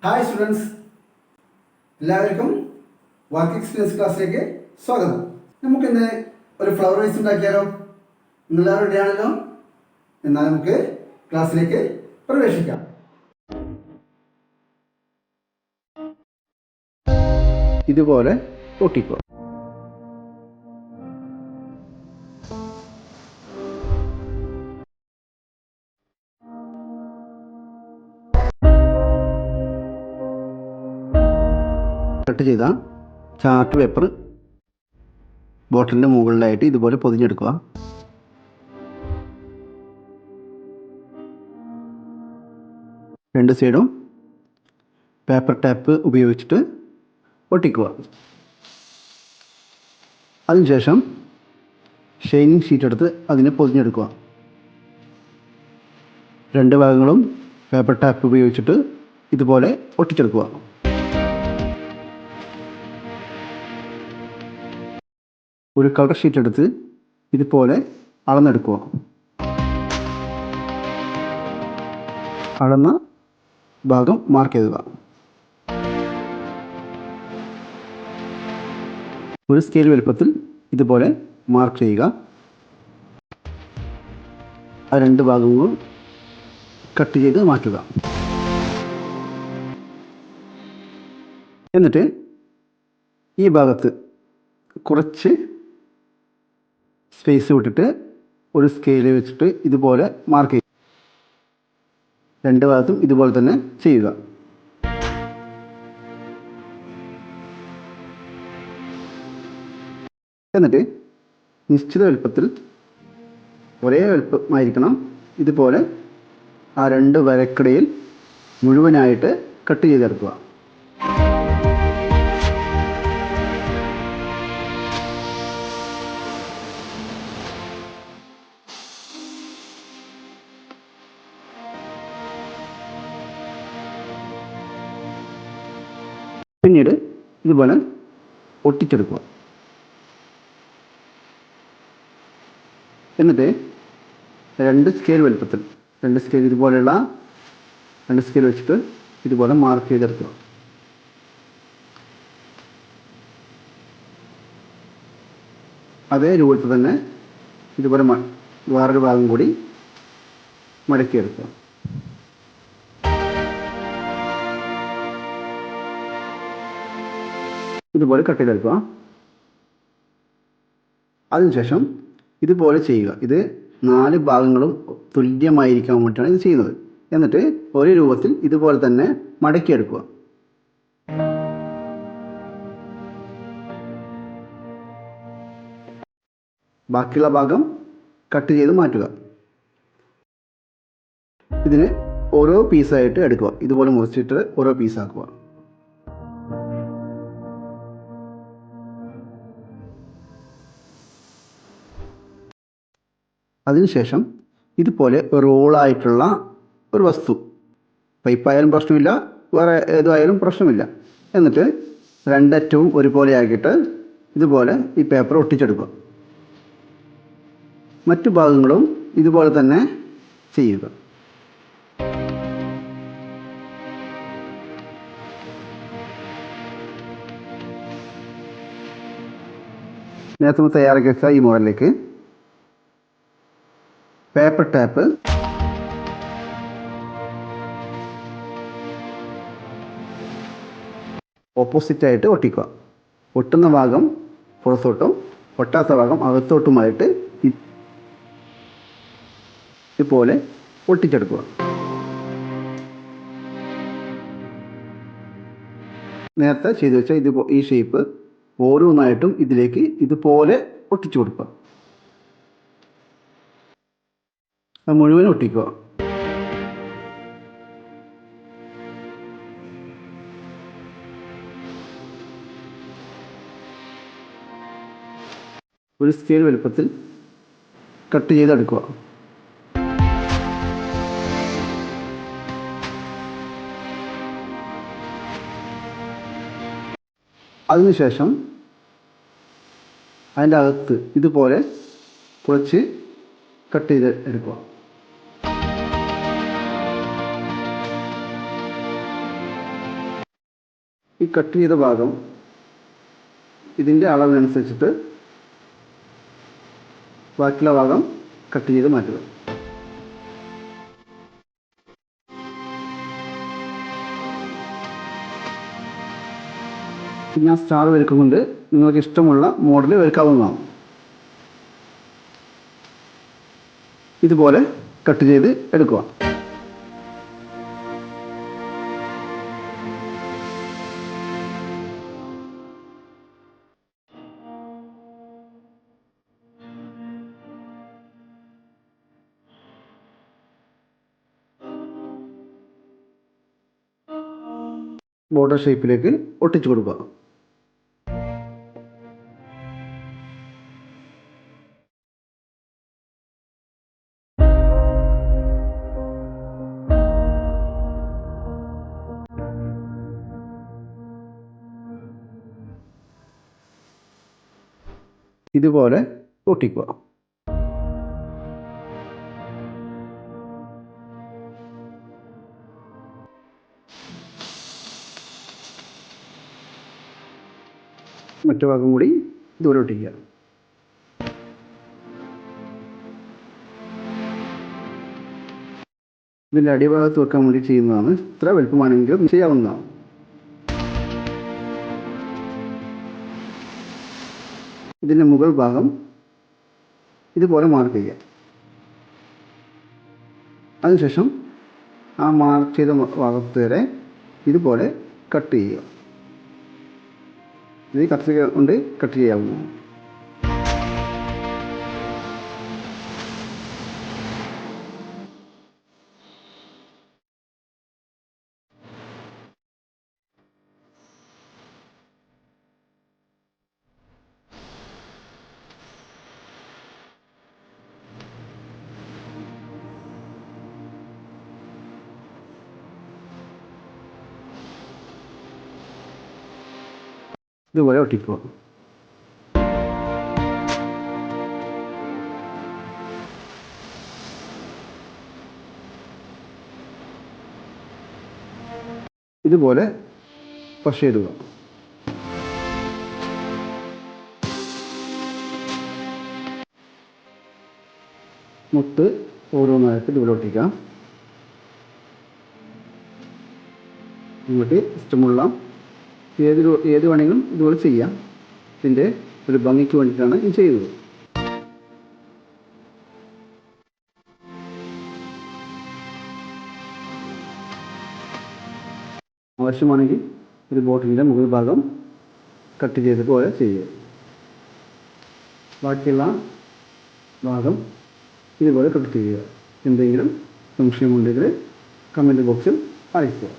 Hi students, എല്ലാവർക്കും work experience ക്ലാസ്സിലേക്ക് സ്വാഗതം. നമുക്കിന്ന് ഒരു ഫ്ലവർ വേസ് ഉണ്ടാക്കിയാലോ? നിങ്ങളെല്ലാവരും റെഡിയാണല്ലോ? എന്നാൽ നമുക്ക് ക്ലാസ്സിലേക്ക് പ്രവേശിക്കാം. ഇതുപോലെ ഒട്ടിക്കോ. കട്ട് ചെയ്ത ചാർട്ട് പേപ്പർ ബോട്ടിലിൻ്റെ മുകളിലായിട്ട് ഇതുപോലെ പൊതിഞ്ഞെടുക്കുക. രണ്ട് സൈഡും പേപ്പർ ടാപ്പ് ഉപയോഗിച്ചിട്ട് ഒട്ടിക്കുക. അതിനുശേഷം ഷൈനിങ് ഷീറ്റ് എടുത്ത് അതിനെ പൊതിഞ്ഞെടുക്കുക. രണ്ട് ഭാഗങ്ങളും പേപ്പർ ടാപ്പ് ഉപയോഗിച്ചിട്ട് ഇതുപോലെ ഒട്ടിച്ചെടുക്കുക. ഒരു കളർ ഷീറ്റ് എടുത്ത് ഇതുപോലെ അളന്നെടുക്കുക. അളന്ന ഭാഗം മാർക്ക് ചെയ്യുക. ഒരു സ്കെയിൽ വലുപ്പത്തിൽ ഇതുപോലെ മാർക്ക് ചെയ്യുക. ആ രണ്ട് ഭാഗങ്ങളും കട്ട് ചെയ്ത് മാറ്റുക. എന്നിട്ട് ഈ ഭാഗത്ത് കുറച്ച് സ്പേസ് വിട്ടിട്ട് ഒരു സ്കെയിൽ വെച്ചിട്ട് ഇതുപോലെ മാർക്ക് ചെയ്യുക. രണ്ട് ഭാഗത്തും ഇതുപോലെ തന്നെ ചെയ്യുക. എന്നിട്ട് നിശ്ചിത വലുപ്പത്തിൽ ഒരേ വലുപ്പമായിരിക്കണം ഇതുപോലെ ആ രണ്ട് വരക്കിടയിൽ മുഴുവനായിട്ട് കട്ട് ചെയ്തെടുക്കുക. പിന്നീട് ഇതുപോലെ ഒട്ടിച്ചെടുക്കുക. എന്നിട്ട് രണ്ട് സ്കെയിൽ വലുപ്പത്തിൽ ഇതുപോലെയുള്ള രണ്ട് സ്കെയിൽ വെച്ചിട്ട് ഇതുപോലെ മാർക്ക് ചെയ്തെടുക്കുക. അതേ രൂപത്തിൽ തന്നെ ഇതുപോലെ വേറൊരു ഭാഗം കൂടി മടക്കിയെടുക്കുക. ഇതുപോലെ കട്ട് ചെയ്തെടുക്കുക. അതിനുശേഷം ഇതുപോലെ ചെയ്യുക. ഇത് 4 ഭാഗങ്ങളും തുല്യമായിരിക്കാൻ വേണ്ടിയിട്ടാണ് ഇത് ചെയ്യുന്നത്. എന്നിട്ട് ഒരേ രൂപത്തിൽ ഇതുപോലെ തന്നെ മടക്കിയെടുക്കുക. ബാക്കിയുള്ള ഭാഗം കട്ട് ചെയ്ത് മാറ്റുക. ഇതിന് ഓരോ പീസായിട്ട് എടുക്കുക. ഇതുപോലെ മുറിച്ചിട്ട് ഓരോ പീസാക്കുക. അതിനുശേഷം ഇതുപോലെ റോളായിട്ടുള്ള ഒരു വസ്തു, പൈപ്പായാലും പ്രശ്നമില്ല, വേറെ ഏതായാലും പ്രശ്നമില്ല. എന്നിട്ട് രണ്ടറ്റവും ഒരുപോലെ ആക്കിയിട്ട് ഇതുപോലെ ഈ പേപ്പർ ഒട്ടിച്ചെടുക്കുക. മറ്റു ഭാഗങ്ങളും ഇതുപോലെ തന്നെ ചെയ്യുക. നേരത്തെ തയ്യാറാക്കി വെച്ച ഈ മോഡലിലേക്ക് പേപ്പർ ടാപ്പ് ഓപ്പോസിറ്റായിട്ട് ഒട്ടിക്കുക. ഒട്ടുന്ന ഭാഗം പുറത്തോട്ടും ഒട്ടാത്ത ഭാഗം അകത്തോട്ടുമായിട്ട് ഇതുപോലെ ഒട്ടിച്ചെടുക്കുക. നേരത്തെ ചെയ്തു വെച്ച ഈ ഷേപ്പ് ഓരോന്നായിട്ടും ഇതിലേക്ക് ഇതുപോലെ ഒട്ടിച്ചു കൊടുക്കുക. അത് മുഴുവൻ ഒട്ടിക്കുക. ഒരു സ്കെയിൽ വലുപ്പത്തിൽ കട്ട് ചെയ്തെടുക്കുക. അതിനുശേഷം അതിൻ്റെ അകത്ത് ഇതുപോലെ കുറച്ച് കട്ട് ചെയ്ത് എടുക്കുക. ഈ കട്ട് ചെയ്ത ഭാഗം ഇതിൻ്റെ അളവിനനുസരിച്ചിട്ട് ബാക്കിയുള്ള ഭാഗം കട്ട് ചെയ്ത് മാറ്റുക. ഞാൻ സ്റ്റാർ വരക്കുന്നുണ്ട്. നിങ്ങൾക്ക് ഇഷ്ടമുള്ള മോഡൽ വരക്കാവുന്നതാണ്. ഇതുപോലെ കട്ട് ചെയ്ത് എടുക്കുക. ബോർഡർ ഷേപ്പിലേക്ക് ഒട്ടിച്ചു കൊടുക്കുക. ഇതുപോലെ ഒട്ടിക്കുക. മറ്റു ഭാഗം കൂടി ഇതുപോലെ ഒട്ടിക്കുക. ഇതിൻ്റെ അടിഭാഗത്ത് വെക്കാൻ വേണ്ടി ചെയ്യുന്നതാണ്. ഇത്ര വലുപ്പമാണെങ്കിലും ചെയ്യാവുന്നതാണ്. ഇതിൻ്റെ മുകൾ ഭാഗം ഇതുപോലെ മാർക്ക് ചെയ്യുക. അതിനുശേഷം ആ മാർക്ക് ചെയ്ത ഭാഗത്ത് വരെ ഇതുപോലെ കട്ട് ചെയ്യുക. ഇത് കത്രിക കൊണ്ട് കട്ട് ചെയ്യാവുന്നതാണ്. ഇതുപോലെ ഒട്ടിക്കുക. ഇതുപോലെ പശ ഇടുക. മുത്ത് ഓരോന്നായിട്ട് ഇതുപോലെ ഒട്ടിക്കാം. നിങ്ങൾക്ക് ഇഷ്ടമുള്ള ഏത് വേണമെങ്കിലും ഇതുപോലെ ചെയ്യാം. ഇതിൻ്റെ ഒരു ഭംഗിക്ക് വേണ്ടിയിട്ടാണ് ഇത് ചെയ്യുന്നത്. ആവശ്യമാണെങ്കിൽ ഒരു ബോട്ടിലിൻ്റെ മുകൾ ഭാഗം കട്ട് ചെയ്ത് പോലെ ചെയ്യുക. ബാക്കിയുള്ള ഭാഗം ഇതുപോലെ കട്ട് ചെയ്യുക. എന്തെങ്കിലും സംശയമുണ്ടെങ്കിൽ കമൻറ്റ് ബോക്സിൽ അറിയിക്കുക.